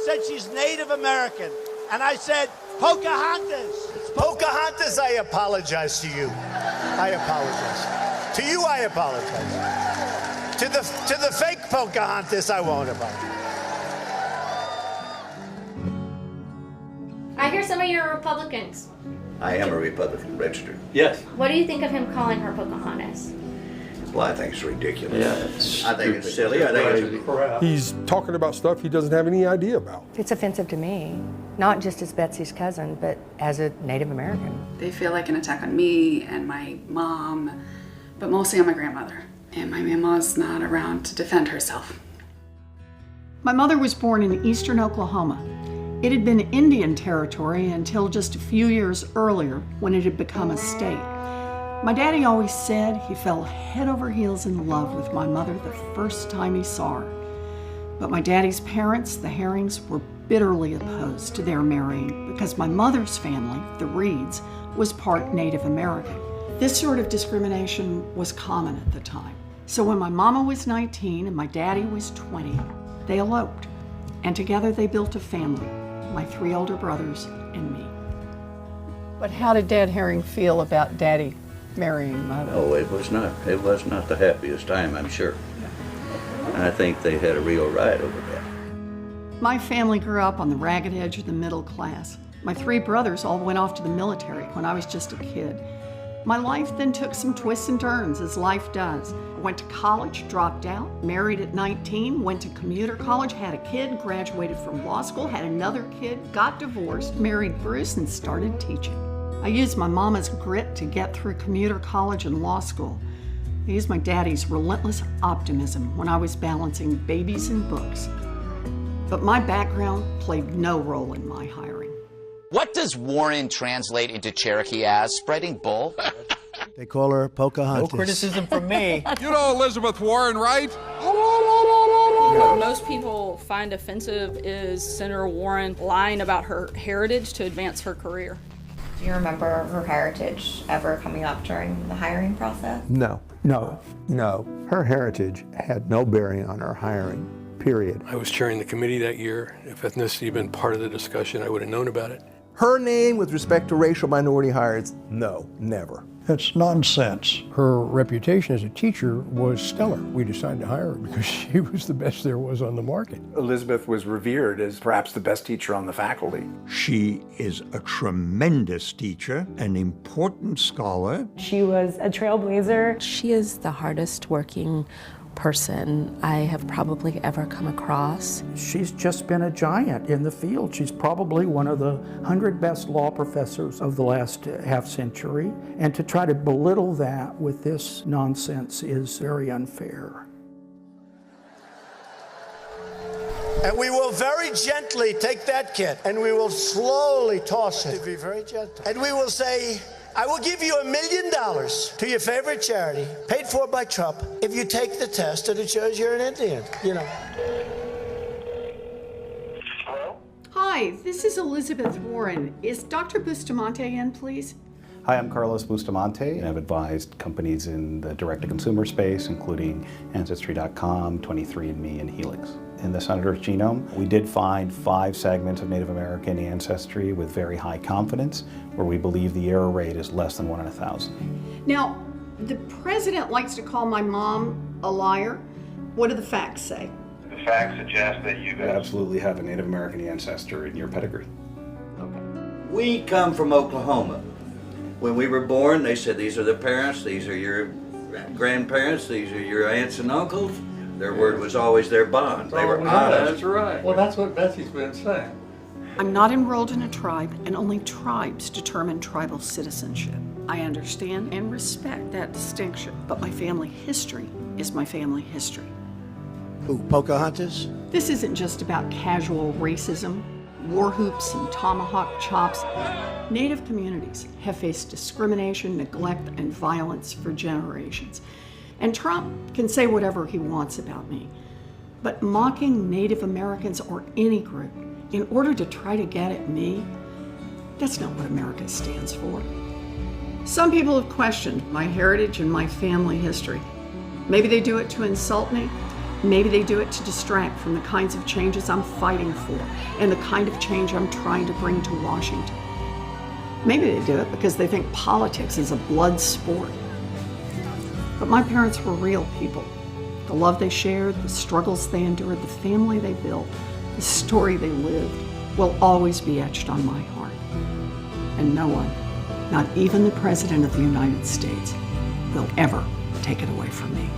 said she's Native American. And I said, Pocahontas. Pocahontas, I apologize to you. I apologize. To you, I apologize. To the fake Pocahontas, I won't apologize. I hear some of you are Republicans. I am a Republican, registered. Yes. What do you think of him calling her Pocahontas? Well, I think it's ridiculous. Yeah, I think it's silly. I think it's crap. He's talking about stuff he doesn't have any idea about. It's offensive to me, not just as Betsy's cousin, but as a Native American. They feel like an attack on me and my mom, but mostly on my grandmother. And my mama's not around to defend herself. My mother was born in eastern Oklahoma. It had been Indian territory until just a few years earlier when it had become a state. My daddy always said he fell head over heels in love with my mother the first time he saw her. But my daddy's parents, the Herrings, were bitterly opposed to their marrying because my mother's family, the Reeds, was part Native American. This sort of discrimination was common at the time. So when my mama was 19 and my daddy was 20, they eloped. And together they built a family, my 3 older brothers and me. But how did Dad Herring feel about Daddy marrying Mother? Oh, it was not the happiest time, I'm sure. And I think they had a real ride over that. My family grew up on the ragged edge of the middle class. My 3 brothers all went off to the military when I was just a kid. My life then took some twists and turns, as life does. I went to college, dropped out, married at 19, went to commuter college, had a kid, graduated from law school, had another kid, got divorced, married Bruce, and started teaching. I used my mama's grit to get through commuter college and law school. I used my daddy's relentless optimism when I was balancing babies and books. But my background played no role in my hiring. What does Warren translate into Cherokee as? Spreading bull? They call her Pocahontas. No criticism from me. You know Elizabeth Warren, right? What most people find offensive is Senator Warren lying about her heritage to advance her career. Do you remember her heritage ever coming up during the hiring process? No. Her heritage had no bearing on her hiring, period. I was chairing the committee that year. If ethnicity had been part of the discussion, I would have known about it. Her name with respect to racial minority hires, no, never. It's nonsense. Her reputation as a teacher was stellar. We decided to hire her because she was the best there was on the market. Elizabeth was revered as perhaps the best teacher on the faculty. She is a tremendous teacher, an important scholar. She was a trailblazer. She is the hardest working person I have probably ever come across. She's just been a giant in the field. She's probably one of the 100 best law professors of the last half century. And to try to belittle that with this nonsense is very unfair. And we will very gently take that kid and we will slowly toss it. Be very gentle. And we will say, I will give you $1 million to your favorite charity, paid for by Trump, if you take the test and it shows you're an Indian, you know. Hi, this is Elizabeth Warren. Is Dr. Bustamante in, please? Hi, I'm Carlos Bustamante, and I've advised companies in the direct-to-consumer space, including Ancestry.com, 23andMe, and Helix. In the Senator's genome, we did find 5 segments of Native American ancestry with very high confidence, where we believe the error rate is less than 1 in 1,000. Now, the president likes to call my mom a liar. What do the facts say? The facts suggest that you absolutely have a Native American ancestor in your pedigree. We come from Oklahoma. When we were born, they said these are the parents, these are your grandparents, these are your aunts and uncles. Their word was always their bond. They were honest. That's right. Well, that's what Betsy's been saying. I'm not enrolled in a tribe, and only tribes determine tribal citizenship. I understand and respect that distinction, but my family history is my family history. Who, Pocahontas? This isn't just about casual racism, war hoops and tomahawk chops. Native communities have faced discrimination, neglect, and violence for generations. And Trump can say whatever he wants about me. But mocking Native Americans or any group in order to try to get at me, that's not what America stands for. Some people have questioned my heritage and my family history. Maybe they do it to insult me. Maybe they do it to distract from the kinds of changes I'm fighting for and the kind of change I'm trying to bring to Washington. Maybe they do it because they think politics is a blood sport. But my parents were real people. The love they shared, the struggles they endured, the family they built, the story they lived will always be etched on my heart. And no one, not even the President of the United States, will ever take it away from me.